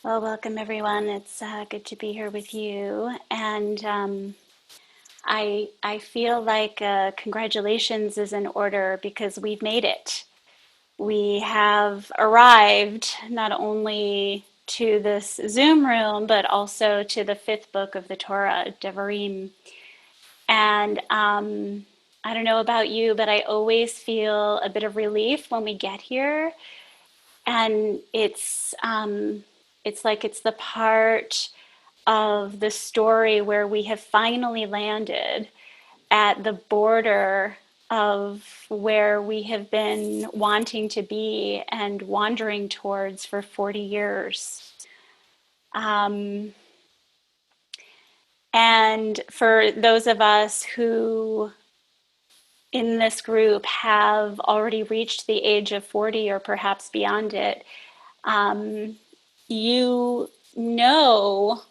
Well, welcome everyone. It's good to be here with you. And I feel like congratulations is in order because we've made it. We have arrived not only to this Zoom room, but also to the fifth book of the Torah, Devarim. And I don't know about you, but I always feel a bit of relief when we get here, and it's like it's the part of the story where we have finally landed at the border of where we have been wanting to be and wandering towards for 40 years. Um, and for those of us who in this group have already reached the age of 40 or perhaps beyond it, um, you know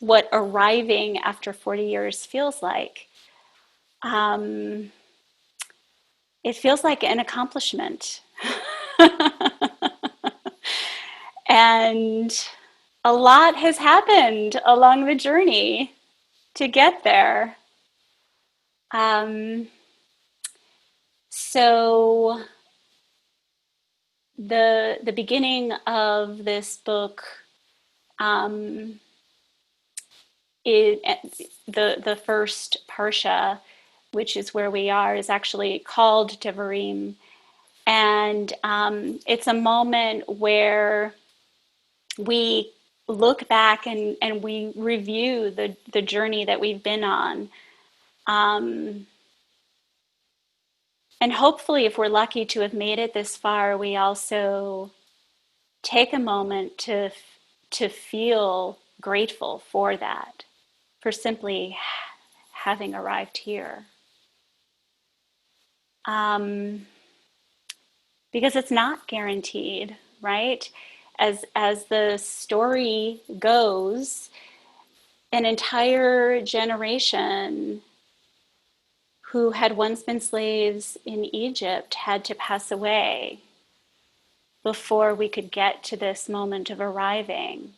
what arriving after 40 years feels like. Um, it feels like an accomplishment. And a lot has happened along the journey to get there. Um, so the beginning of this book, um, it, the first parsha, which is where we are, is actually called Devarim, and it's a moment where we look back and we review the journey that we've been on. Um, and hopefully, if we're lucky to have made it this far, we also take a moment to feel grateful for that, for simply having arrived here. Um, because it's not guaranteed, right? As the story goes, an entire generation who had once been slaves in Egypt had to pass away before we could get to this moment of arriving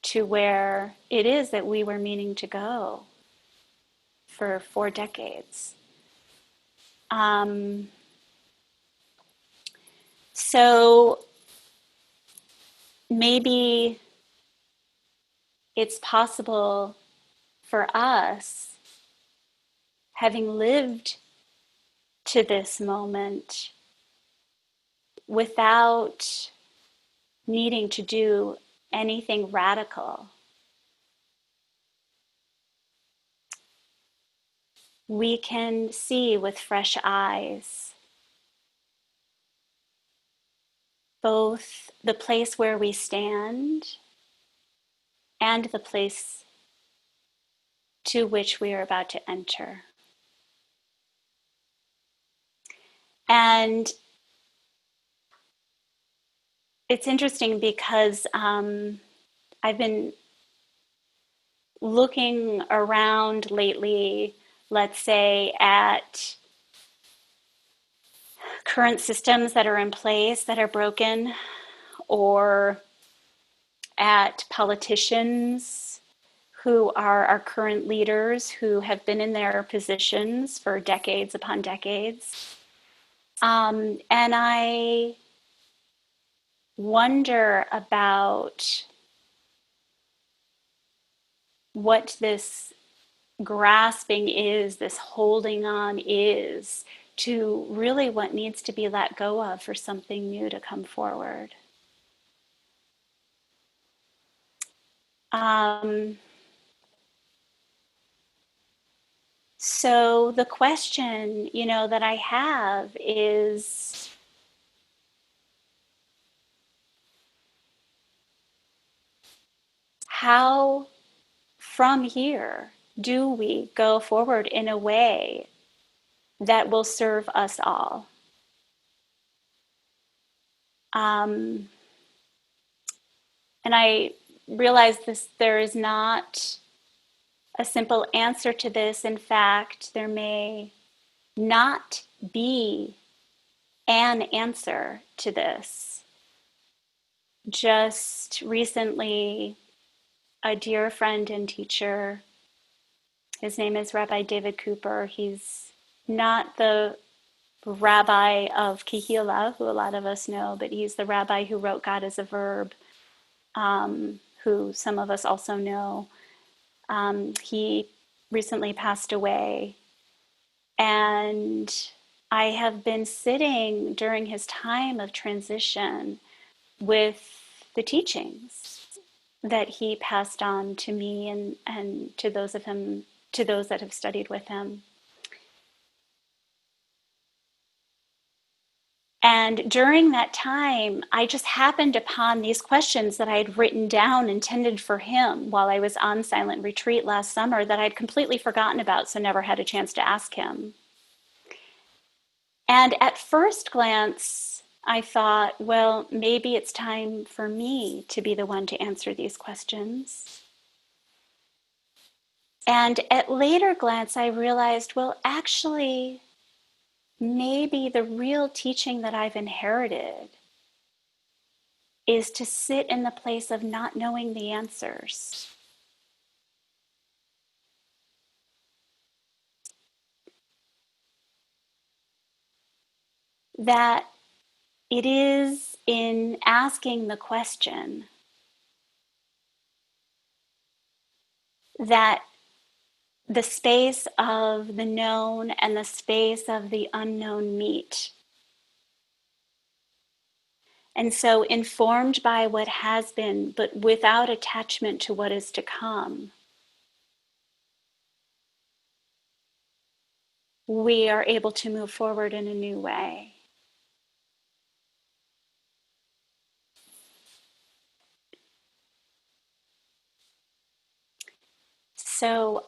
to where it is that we were meaning to go for 4 decades. Um, so maybe it's possible for us, having lived to this moment without needing to do anything radical, we can see with fresh eyes both the place where we stand and the place to which we are about to enter. And it's interesting because I've been looking around lately, let's say, at current systems that are in place that are broken, or at politicians who are our current leaders who have been in their positions for decades upon decades. And I wonder about what this grasping is, this holding on is, to really what needs to be let go of for something new to come forward. Um, so the question, that I have is, how from here do we go forward in a way that will serve us all? Um, and I realize there is not a simple answer to this. In fact, there may not be an answer to this. just recently, a dear friend and teacher, his name is Rabbi David Cooper. He's not the rabbi of Kehillah, who a lot of us know, but he's the rabbi who wrote God as a Verb, who some of us also know. He recently passed away, and I have been sitting during his time of transition with the teachings that he passed on to me and to those of him, to those that have studied with him. And during that time, I just happened upon these questions that I had written down intended for him while I was on silent retreat last summer that I'd completely forgotten about, so never had a chance to ask him. And at first glance, I thought, well, maybe it's time for me to be the one to answer these questions. And at later glance, I realized, well, actually, maybe the real teaching that I've inherited is to sit in the place of not knowing the answers. That it is in asking the question that the space of the known and the space of the unknown meet. And so, informed by what has been, but without attachment to what is to come, we are able to move forward in a new way. So,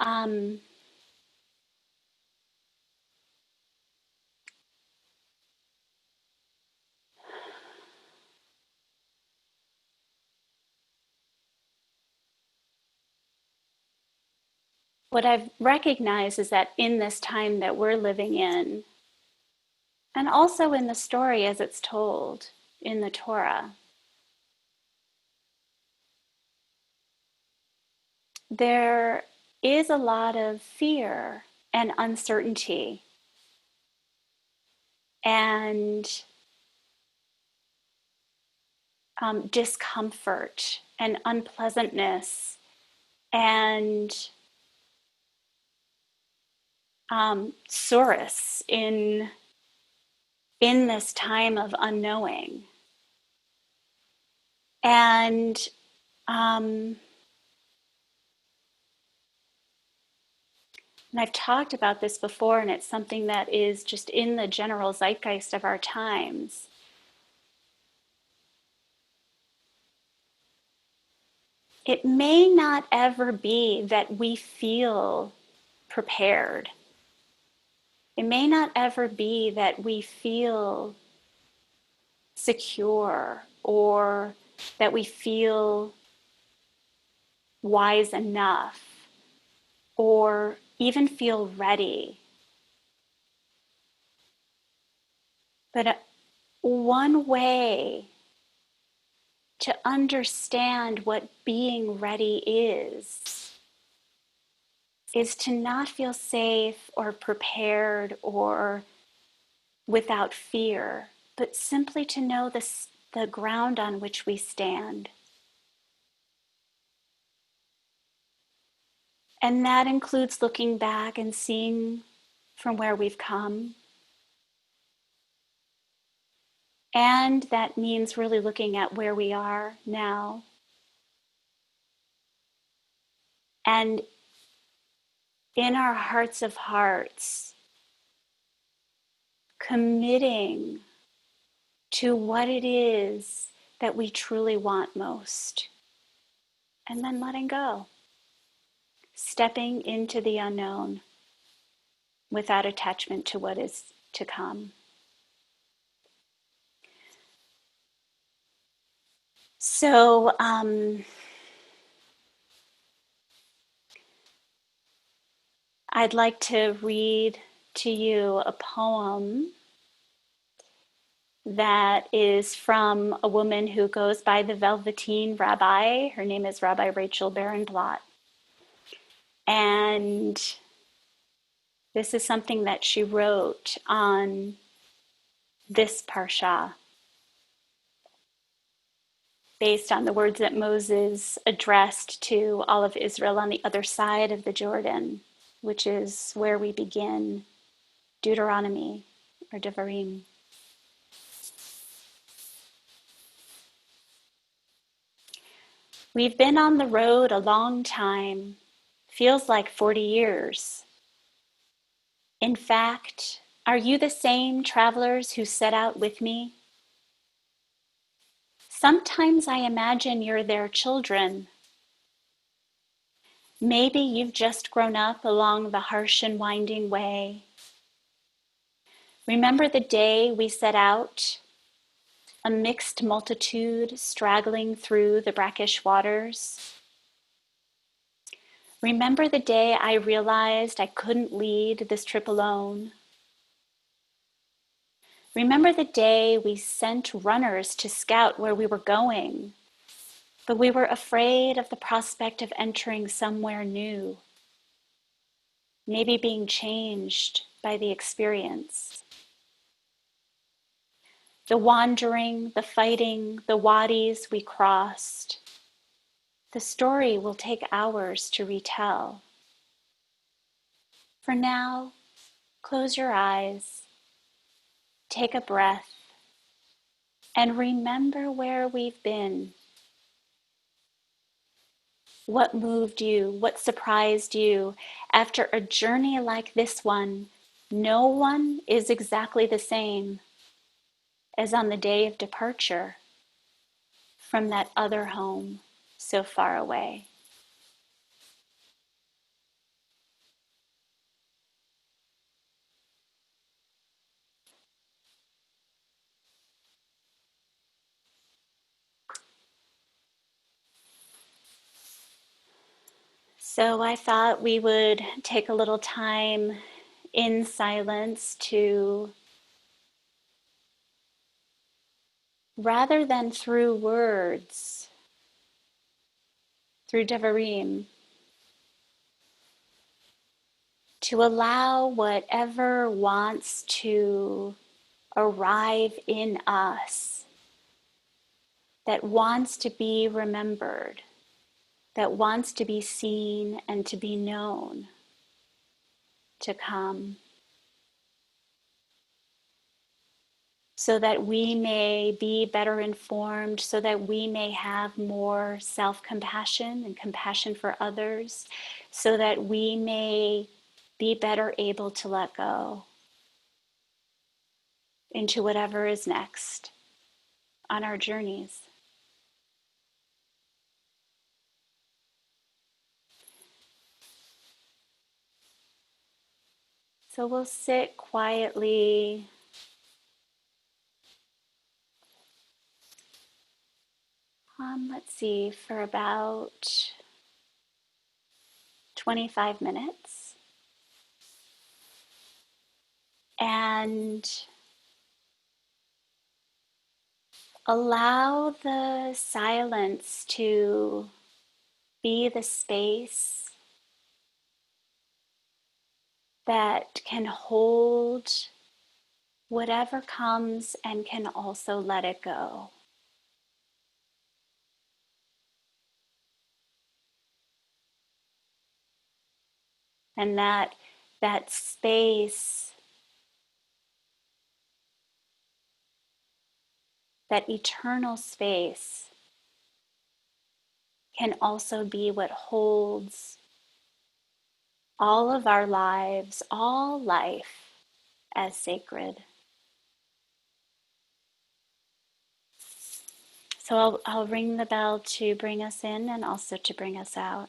what I've recognized is that in this time that we're living in, and also in the story as it's told in the Torah, there is a lot of fear and uncertainty and discomfort and unpleasantness and solace in this time of unknowing. And um, and I've talked about this before, and it's something that is just in the general zeitgeist of our times. It may not ever be that we feel prepared. It may not ever be that we feel secure or that we feel wise enough or even feel ready. But one way to understand what being ready is to not feel safe or prepared or without fear, but simply to know the ground on which we stand. And that includes looking back and seeing from where we've come. And that means really looking at where we are now. And in our hearts of hearts, committing to what it is that we truly want most. And then letting go, stepping into the unknown without attachment to what is to come. So, I'd like to read to you a poem that is from a woman who goes by the Velveteen Rabbi. Her name is Rabbi Rachel Barenblatt. And this is something that she wrote on this parsha based on the words that Moses addressed to all of Israel on the other side of the Jordan, which is where we begin Deuteronomy or Devarim. We've been on the road a long time, feels like 40 years. In fact, are you the same travelers who set out with me? Sometimes I imagine you're their children. Maybe you've just grown up along the harsh and winding way. Remember the day we set out, a mixed multitude straggling through the brackish waters? Remember the day I realized I couldn't lead this trip alone? Remember the day we sent runners to scout where we were going, but we were afraid of the prospect of entering somewhere new, maybe being changed by the experience. The wandering, the fighting, the wadis we crossed. The story will take hours to retell. For now, close your eyes, take a breath, and remember where we've been. What moved you? What surprised you? After a journey like this one, no one is exactly the same as on the day of departure from that other home so far away. So I thought we would take a little time in silence to, rather than through words, through Devarim, to allow whatever wants to arrive in us, that wants to be remembered, that wants to be seen and to be known, to come, so that we may be better informed, so that we may have more self-compassion and compassion for others, so that we may be better able to let go into whatever is next on our journeys. So we'll sit quietly, let's see, for about 25 minutes. And allow the silence to be the space that can hold whatever comes and can also let it go. And that space, that eternal space, can also be what holds all of our lives, all life, as sacred. So I'll ring the bell to bring us in and also to bring us out.